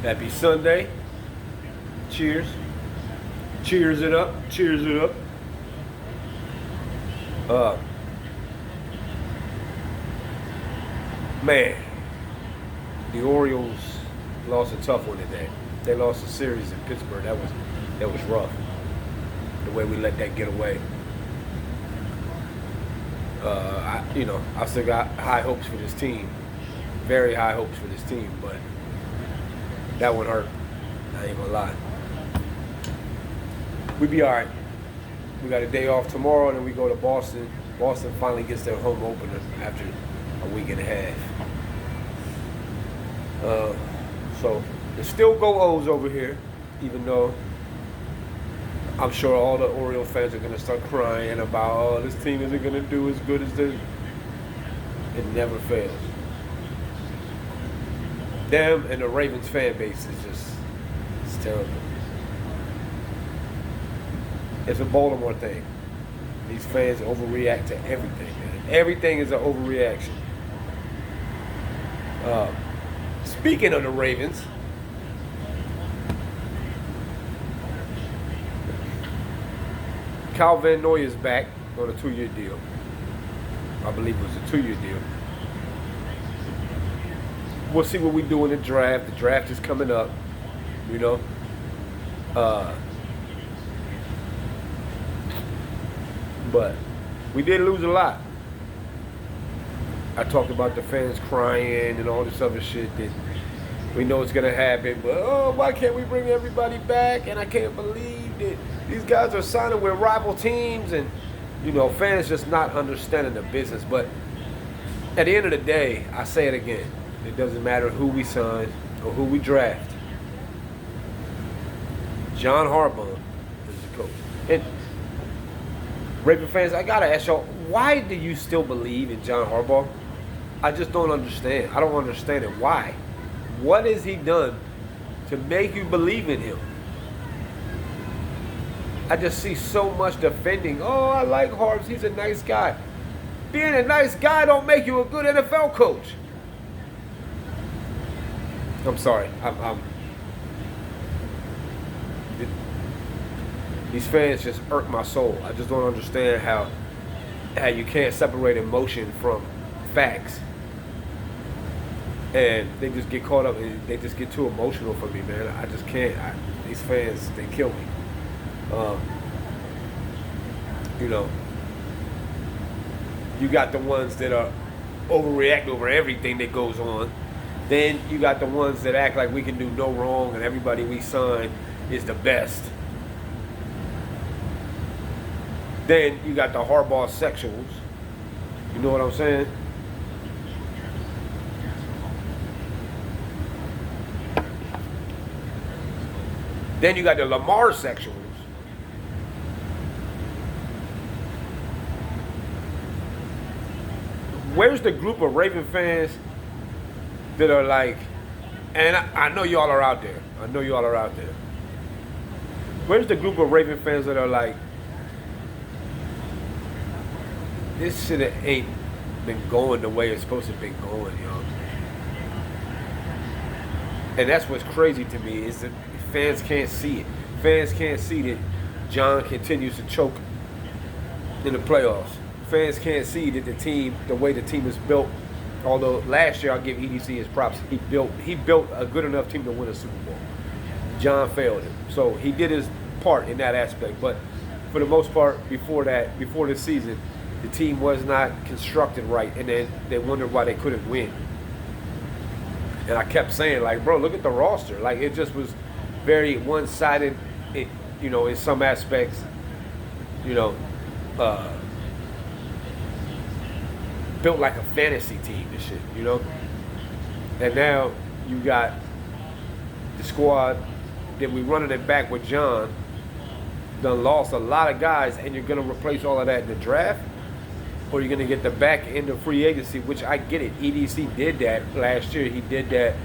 Happy Sunday. Cheers. Cheers it up. Cheers it up. Man, the Orioles lost a tough one today. They lost a series in Pittsburgh. That was rough. The way we let that get away. I still got high hopes for this team. Very high hopes for this team, but that one hurt. I ain't gonna lie. We be all right. We got a day off tomorrow, and then we go to Boston. Boston finally gets their home opener after a week and a half. So there's still go O's over here, even though I'm sure all the Oriole fans are gonna start crying about, oh, this team isn't gonna do as good as this. It never fails. Them and the Ravens fan base is it's terrible. It's a Baltimore thing. These fans overreact to everything, man. Everything is an overreaction. Speaking of the Ravens, Kyle Van Noy is back on a 2-year deal. I believe it was a 2-year deal. We'll see what we do in the draft. The draft is coming up, you know. But we did lose a lot. I talked about the fans crying and all this other shit that we know it's going to happen. But, oh, why can't we bring everybody back? And I can't believe that these guys are signing with rival teams. And, you know, fans just not understanding the business. But at the end of the day, I say it again. It doesn't matter who we sign or who we draft. John Harbum is the coach. And Raven fans, I gotta ask y'all, why do you still believe in John Harbaugh? I just don't understand. I don't understand it. Why? What has he done to make you believe in him? I just see so much defending. Oh, I like Harbs. He's a nice guy. Being a nice guy don't make you a good NFL coach. I'm sorry. These fans just irk my soul. I just don't understand how you can't separate emotion from facts. And they just get caught up and they just get too emotional for me, man. I just can't. These fans, they kill me. You know, you got the ones that are overreact over everything that goes on. Then you got the ones that act like we can do no wrong and everybody we sign is the best. Then you got the Harbaugh sexuals. You know what I'm saying? Then you got the Lamar sexuals. Where's the group of Raven fans that are like, and I know y'all are out there. I know y'all are out there. Where's the group of Raven fans that are like, this shit ain't been going the way it's supposed to be going, y'all. And that's what's crazy to me is that fans can't see it. Fans can't see that John continues to choke in the playoffs. Fans can't see that the way the team is built. Although last year I'll give EDC his props. He built a good enough team to win a Super Bowl. John failed him. So he did his part in that aspect. But for the most part, before this season, the team was not constructed right, and then they wondered why they couldn't win. And I kept saying, like, bro, look at the roster. Like, it just was very one-sided, you know, in some aspects, you know, built like a fantasy team and shit, you know? And now you got the squad that we running it back with John, done lost a lot of guys, and you're going to replace all of that in the draft? Or you're going to get the back end of free agency, which I get it. EDC did that last year. He did that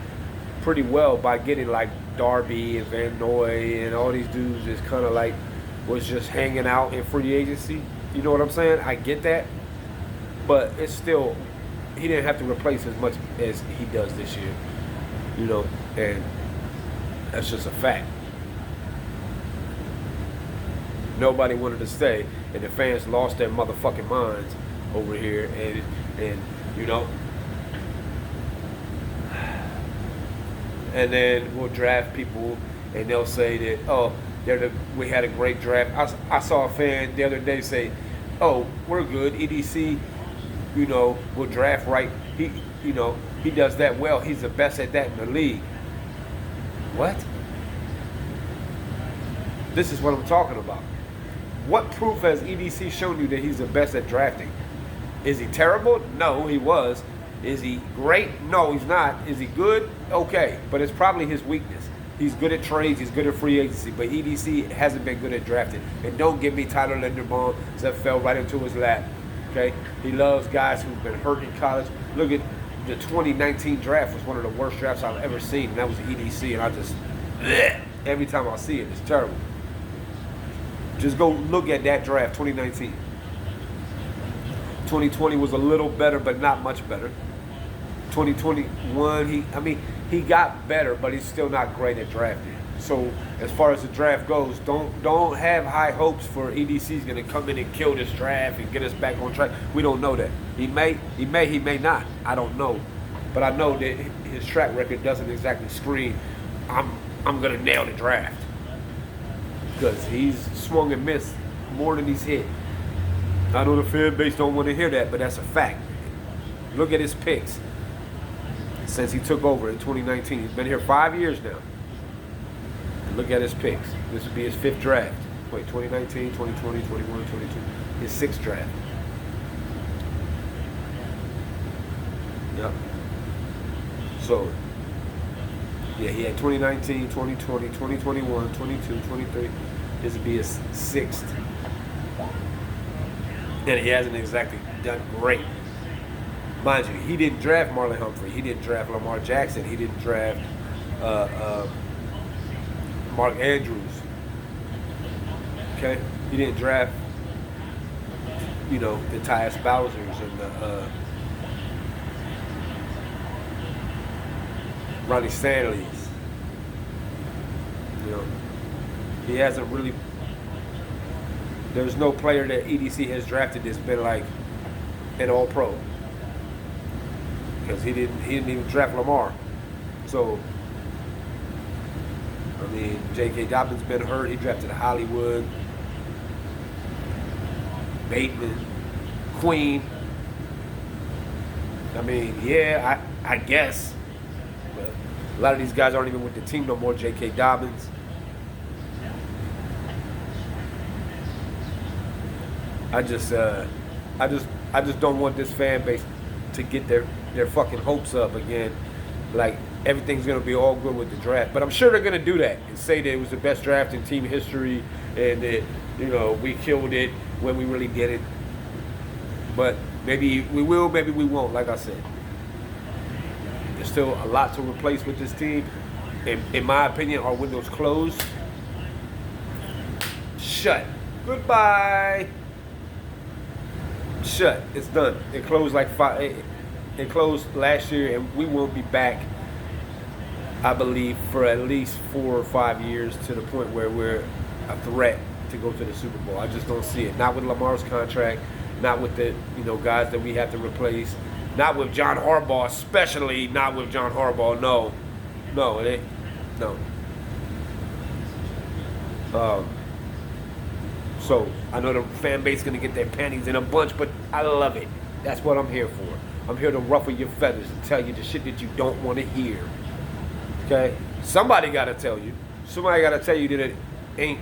pretty well by getting like Darby and Van Noy and all these dudes is kind of like was just hanging out in free agency. You know what I'm saying? I get that. But it's still, he didn't have to replace as much as he does this year. You know, and That's just a fact. Nobody wanted to stay, and the fans lost their motherfucking minds over here, and you know, and then we'll draft people, and they'll say that, oh, we had a great draft. I saw a fan the other day say, oh, we're good. EDC, you know, will draft right. He does that well. He's the best at that in the league. What? This is what I'm talking about. What proof has EDC shown you that he's the best at drafting? Is he terrible? No, he was. Is he great? No, he's not. Is he good? Okay, but it's probably his weakness. He's good at trades. He's good at free agency, but EDC hasn't been good at drafting. And don't give me Tyler Linderbaum that fell right into his lap. Okay, he loves guys who've been hurt in college. Look at the 2019 draft was one of the worst drafts I've ever seen, and that was the EDC. And I just every time I see it, it's terrible. Just go look at that draft, 2019. 2020 was a little better, but not much better. 2021, he got better, but he's still not great at drafting. So as far as the draft goes, don't have high hopes for EDC's gonna come in and kill this draft and get us back on track. We don't know that. He may not. I don't know, but I know that his track record doesn't exactly scream, I'm gonna nail the draft, because he's swung and missed more than he's hit. I know the fan base don't want to hear that, but that's a fact. Look at his picks since he took over in 2019. He's been here 5 years now. And look at his picks. This would be his 5th draft. Wait, 2019, 2020, 21, 22. His 6th draft. Yep. So, yeah, he had 2019, 2020, 2021, 22, 23. This would be his 6th. And he hasn't exactly done great. Mind you, he didn't draft Marlon Humphrey. He didn't draft Lamar Jackson. He didn't draft Mark Andrews. Okay? He didn't draft, the Tyus Bowsers and the Ronnie Stanleys. He hasn't really. There's no player that EDC has drafted that's been like an All-Pro, because he didn't even draft Lamar. So, J.K. Dobbins been hurt. He drafted Hollywood, Bateman, Queen. I guess, but a lot of these guys aren't even with the team no more. J.K. Dobbins. I just don't want this fan base to get their fucking hopes up again. Like everything's gonna be all good with the draft, but I'm sure they're gonna do that and say that it was the best draft in team history and that we killed it when we really did it. But maybe we will, maybe we won't. Like I said, there's still a lot to replace with this team. In my opinion, our window's closed. Shut. Goodbye. Shut. It's done. It closed It closed last year, and we won't be back, I believe, for at least 4 or 5 years, to the point where we're a threat to go to the Super Bowl. I just don't see it. Not with Lamar's contract, not with the guys that we have to replace, not with John Harbaugh, especially not with John Harbaugh. No, it ain't. No. So I know the fan base is gonna get their panties in a bunch, but I love it. That's what I'm here for. I'm here to ruffle your feathers and tell you the shit that you don't want to hear. Okay? Somebody gotta tell you. Somebody gotta tell you that it ain't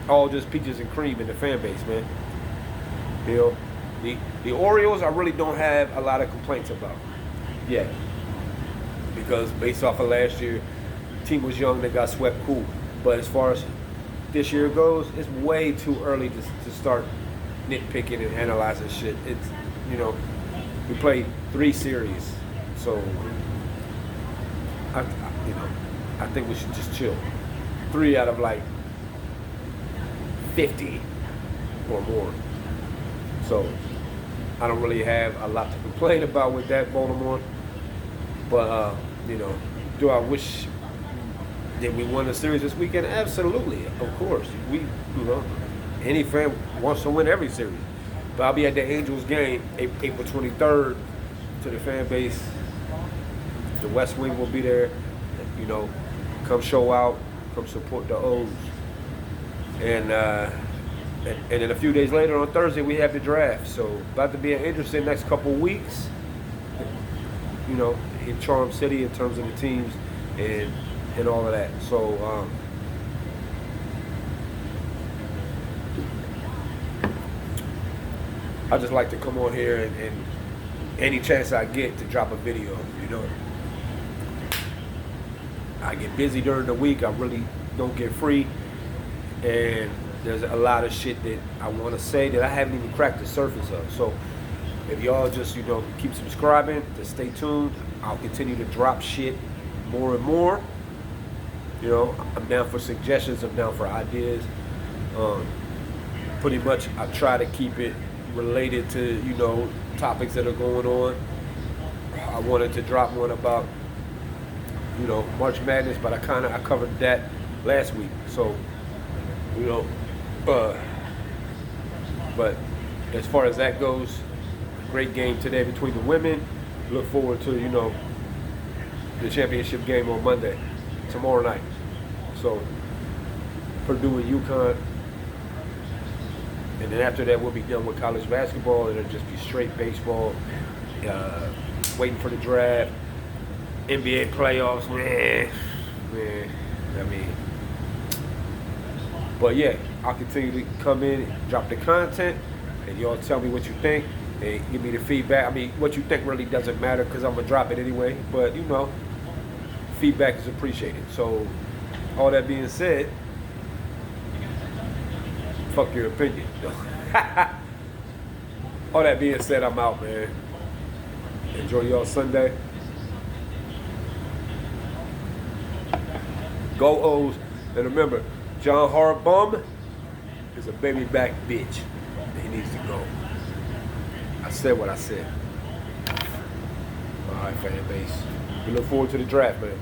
all just peaches and cream in the fan base, man. The Orioles, I really don't have a lot of complaints about. Yeah. Because based off of last year, the team was young, they got swept, cool. But as far as this year goes, it's way too early to start nitpicking and analyzing shit. It's, we played 3 series, so I think we should just chill. 3 out of like 50 or more. So I don't really have a lot to complain about with that, Baltimore. But do I wish Did we win the series this weekend? Absolutely, of course. Any fan wants to win every series. But I'll be at the Angels game April 23rd. To the fan base, the West Wing will be there. Come show out, come support the O's. And then a few days later on Thursday we have the draft. So about to be an interesting next couple weeks. In Charm City in terms of the teams and all of that. So I just like to come on here and any chance I get to drop a video. I get busy during the week. I really don't get free, and there's a lot of shit that I want to say that I haven't even cracked the surface of. So if y'all just keep subscribing, to stay tuned. I'll continue to drop shit more and more. I'm down for suggestions. I'm down for ideas. Pretty much I try to keep it related to topics that are going on. I wanted to drop one about March Madness, but I covered that last week. So but as far as that goes, great game today between the women. Look forward to the championship game on Monday, tomorrow night. So Purdue and UConn. And then after that, we'll be done with college basketball. It'll just be straight baseball, waiting for the draft, NBA playoffs, man. But yeah, I'll continue to come in and drop the content, and y'all tell me what you think, and give me the feedback. What you think really doesn't matter because I'm going to drop it anyway, but feedback is appreciated. So, all that being said, fuck your opinion. All that being said, I'm out, man. Enjoy y'all Sunday. Go O's. And remember, John Harbum is a baby back bitch. He needs to go. I said what I said. All right, fan base. We look forward to the draft, man.